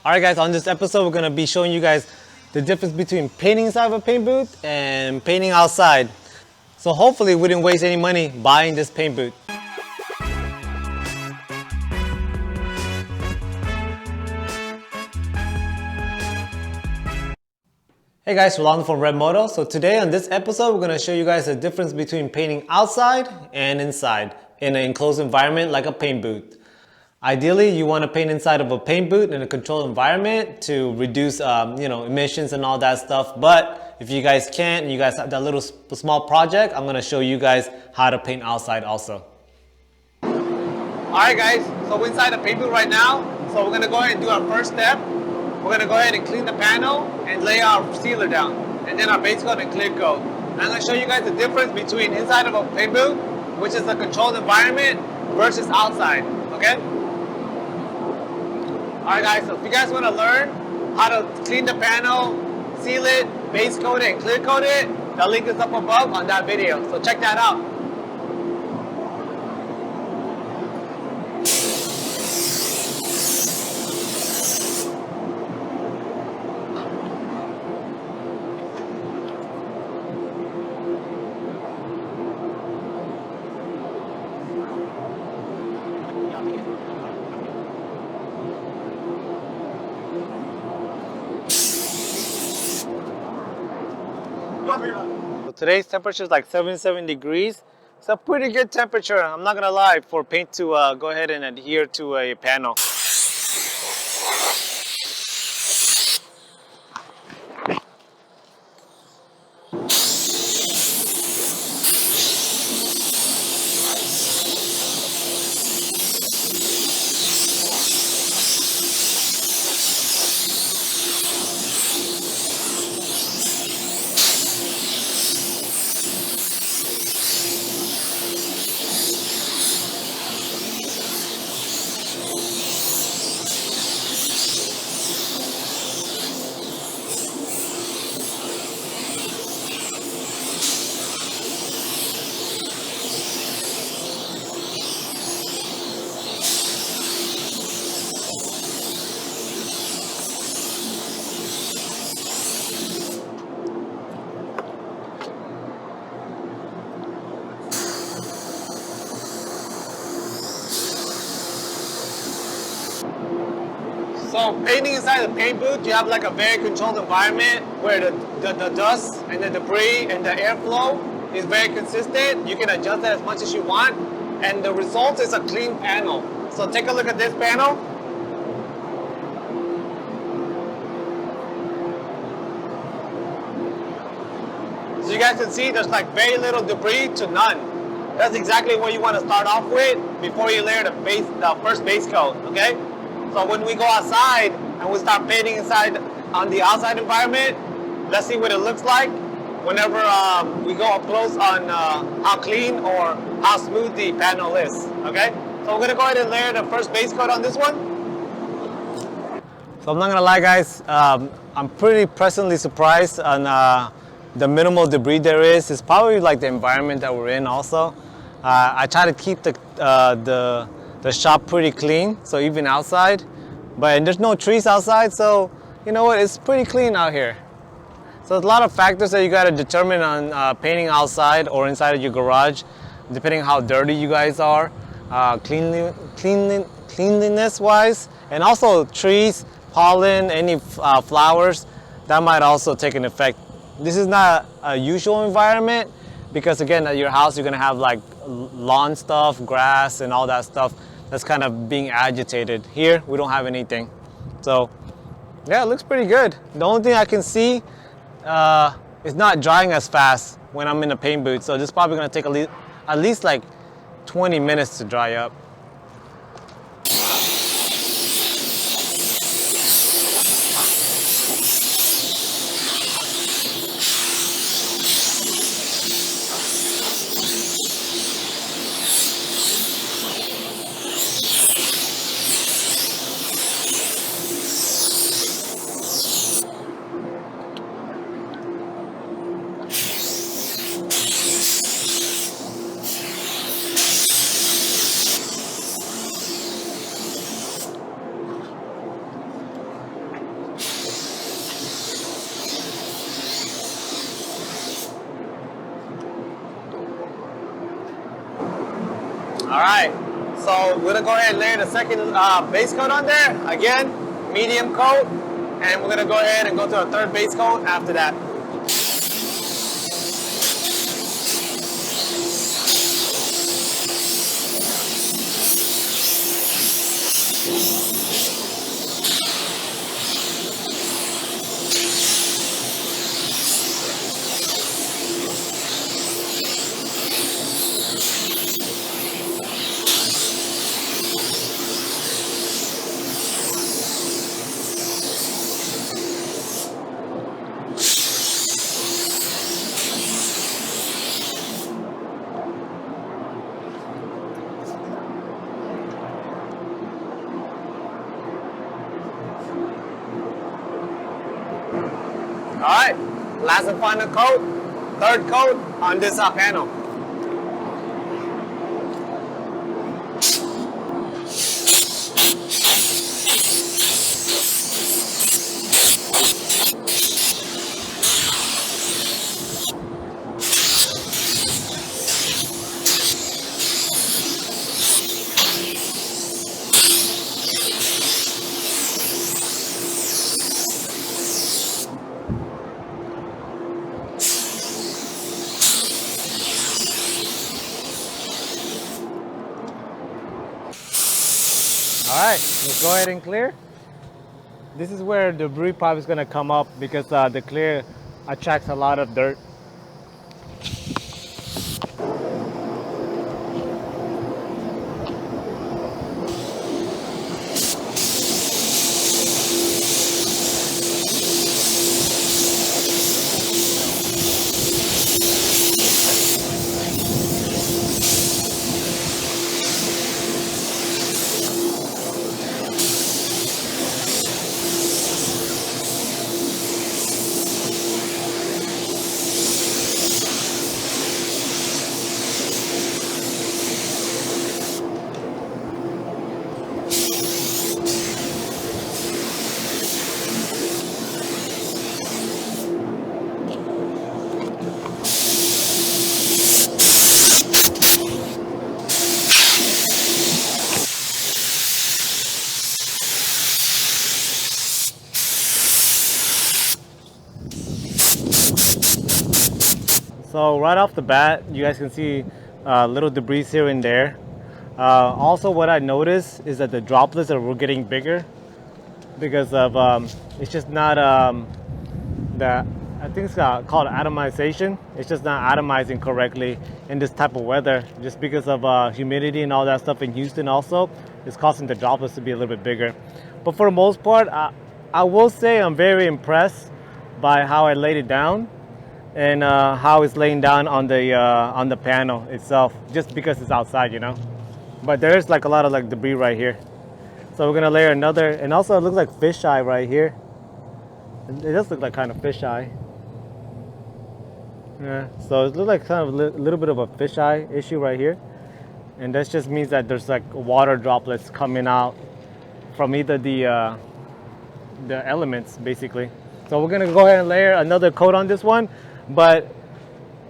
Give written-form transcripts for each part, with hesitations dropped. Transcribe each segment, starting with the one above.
Alright guys, on this episode we're going to be showing you guys the difference between painting inside of a paint booth and painting outside. So hopefully we didn't waste any money buying this paint booth. Hey guys, Rolando from ReveMoto. So today on this episode we're going to show you guys the difference between painting outside and inside in an enclosed environment like a paint booth. Ideally, you want to paint inside of a paint booth in a controlled environment to reduce emissions and all that stuff. But if you guys can't and you guys have that little small project, I'm going to show you guys how to paint outside also. Alright guys, so we're inside the paint booth right now. So we're going to go ahead and do our first step. We're going to go ahead and clean the panel and lay our sealer down. And then our base coat and clear coat. I'm going to show you guys the difference between inside of a paint booth, which is a controlled environment, versus outside. Okay? Alright guys, so if you guys want to learn how to clean the panel, seal it, base coat it, and clear coat it, the link is up above on that video. So check that out. So today's temperature is like 77 degrees. It's a pretty good temperature, I'm not gonna lie, for paint to go ahead and adhere to a panel. So painting inside the paint booth, you have like a very controlled environment where the dust and the debris and the airflow is very consistent. You can adjust that as much as you want, and the result is a clean panel. So take a look at this panel. So you guys can see there's like very little debris to none. That's exactly what you want to start off with before you layer the first base coat, okay? So when we go outside and we start painting inside on the outside environment, let's see what it looks like whenever we go up close on how clean or how smooth the panel is, okay? So we're gonna go ahead and layer the first base coat on this one. So I'm not gonna lie guys, I'm pretty pleasantly surprised on the minimal debris there is. It's probably like the environment that we're in also. I try to keep the shop pretty clean, so even outside, but there's no trees outside, so you know what, it's pretty clean out here. So there's a lot of factors that you got to determine on painting outside or inside of your garage, depending on how dirty you guys are, cleanliness wise, and also trees, pollen, any flowers, that might also take an effect. This is not a usual environment because again, at your house you're gonna have like lawn stuff, grass, and all that stuff that's kind of being agitated. Here, we don't have anything. So, yeah, it looks pretty good. The only thing I can see is not drying as fast when I'm in the paint booth. So this is probably gonna take at least like 20 minutes to dry up. All right, so we're gonna go ahead and layer the second base coat on there. Again, medium coat, and we're gonna go ahead and go to a third base coat after that. All right, last and final coat, third coat on this panel. All right, let's go ahead and clear. This is where the debris pipe is going to come up because the clear attracts a lot of dirt. So right off the bat, you guys can see little debris here and there. Also, what I noticed is that the droplets were getting bigger because of it's just not I think it's called atomization. It's just not atomizing correctly in this type of weather, just because of humidity and all that stuff in Houston. Also, it's causing the droplets to be a little bit bigger. But for the most part, I will say I'm very impressed by how I laid it down and how it's laying down on the panel itself, just because it's outside, you know. But there's like a lot of like debris right here, so we're gonna layer another. And also, it looks like fisheye right here. It does look like kind of fisheye. Yeah, so it looks like kind of a little bit of a fisheye issue right here, and that just means that there's like water droplets coming out from either the elements, basically. So we're gonna go ahead and layer another coat on this one. But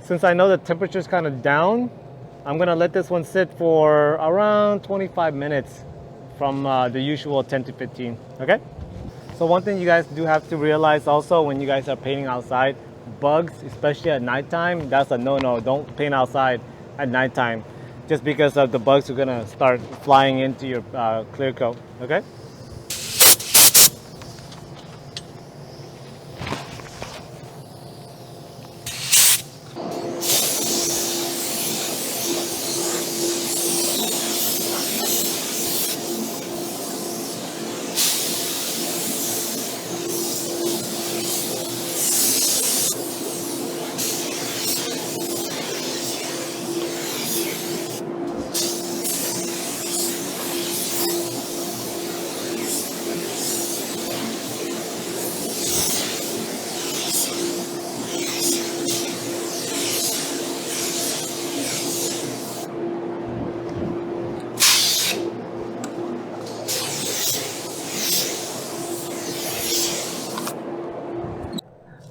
since I know the temperature is kind of down, I'm gonna let this one sit for around 25 minutes from the usual 10 to 15, okay? So one thing you guys do have to realize also when you guys are painting outside, bugs, especially at nighttime, that's a no-no. Don't paint outside at nighttime, just because of the bugs are gonna start flying into your clear coat, okay?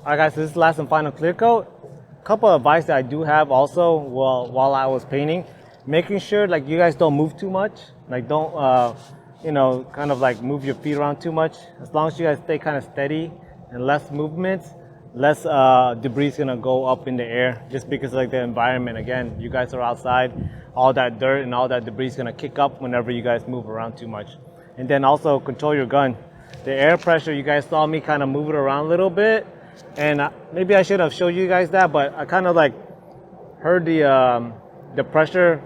All right, guys, so this is the last and final clear coat. A couple of advice that I do have also while I was painting making sure like you guys don't move too much. Like don't, you know, kind of like move your feet around too much. As long as you guys stay kind of steady and less movements, less debris is gonna go up in the air just because like the environment. Again, you guys are outside, all that dirt and all that debris is gonna kick up whenever you guys move around too much. And then also control your gun. The air pressure, you guys saw me kind of move it around a little bit, and maybe I should have showed you guys that, but I kind of like heard the pressure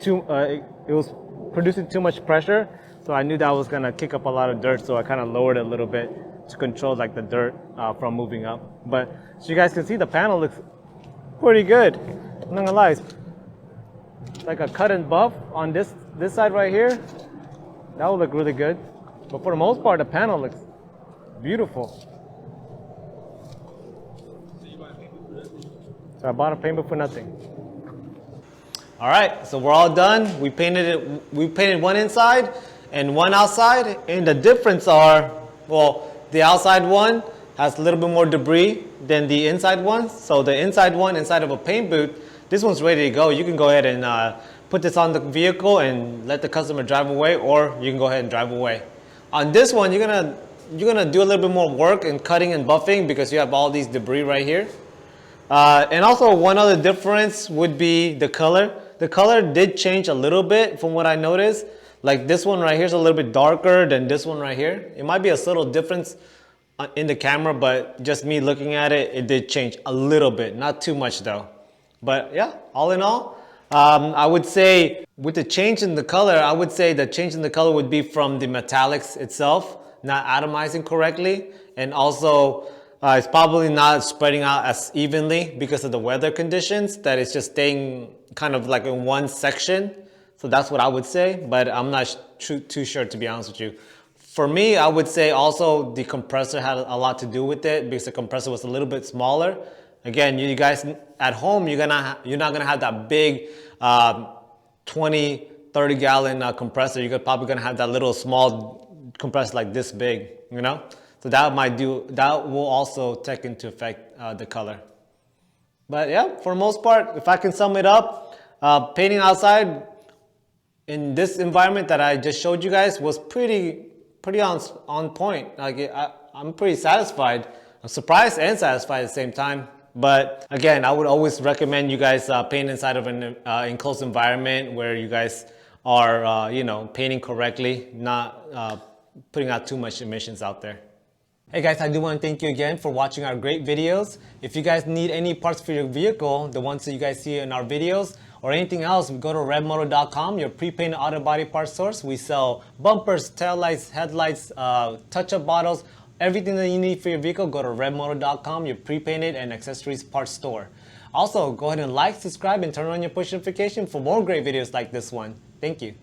it was producing too much pressure, so I knew that was gonna kick up a lot of dirt, so I kind of lowered it a little bit to control like the dirt from moving up. But so you guys can see the panel looks pretty good. I'm not gonna lie, it's like a cut and buff on this side right here. That would look really good. But for the most part, the panel looks beautiful. So I bought a paint booth for nothing. All right, so we're all done. We painted one inside and one outside, and the difference are, well, the outside one has a little bit more debris than the inside one. So the inside one, inside of a paint booth, this one's ready to go. You can go ahead and put this on the vehicle and let the customer drive away, or you can go ahead and drive away. On this one, you're gonna do a little bit more work in cutting and buffing because you have all these debris right here. And also one other difference would be the color. The color did change a little bit from what I noticed. Like this one right here is a little bit darker than this one right here. It might be a subtle difference in the camera, but just me looking at it, it did change a little bit. Not too much though. But yeah, all in all, I would say with the change in the color, I would say the change in the color would be from the metallics itself, not atomizing correctly. And also, it's probably not spreading out as evenly because of the weather conditions, that it's just staying kind of like in one section. So that's what I would say, but I'm not too sure, to be honest with you. For me, I would say also the compressor had a lot to do with it because the compressor was a little bit smaller. Again, you guys at home, you're not gonna have that big 20, 30 gallon compressor. You're probably gonna have that little small compressor like this big, you know? So that will also take into effect the color. But yeah, for the most part, if I can sum it up, painting outside in this environment that I just showed you guys was pretty on point. Like I'm pretty satisfied. I'm surprised and satisfied at the same time. But again, I would always recommend you guys paint inside of an enclosed environment where you guys are, you know, painting correctly, not putting out too much emissions out there. Hey guys, I do want to thank you again for watching our great videos. If you guys need any parts for your vehicle, the ones that you guys see in our videos, or anything else, go to ReveMoto.com, your pre-painted auto body parts source. We sell bumpers, taillights, headlights, touch-up bottles, everything that you need for your vehicle. Go to ReveMoto.com, your pre-painted and accessories parts store. Also, go ahead and like, subscribe, and turn on your push notification for more great videos like this one. Thank you.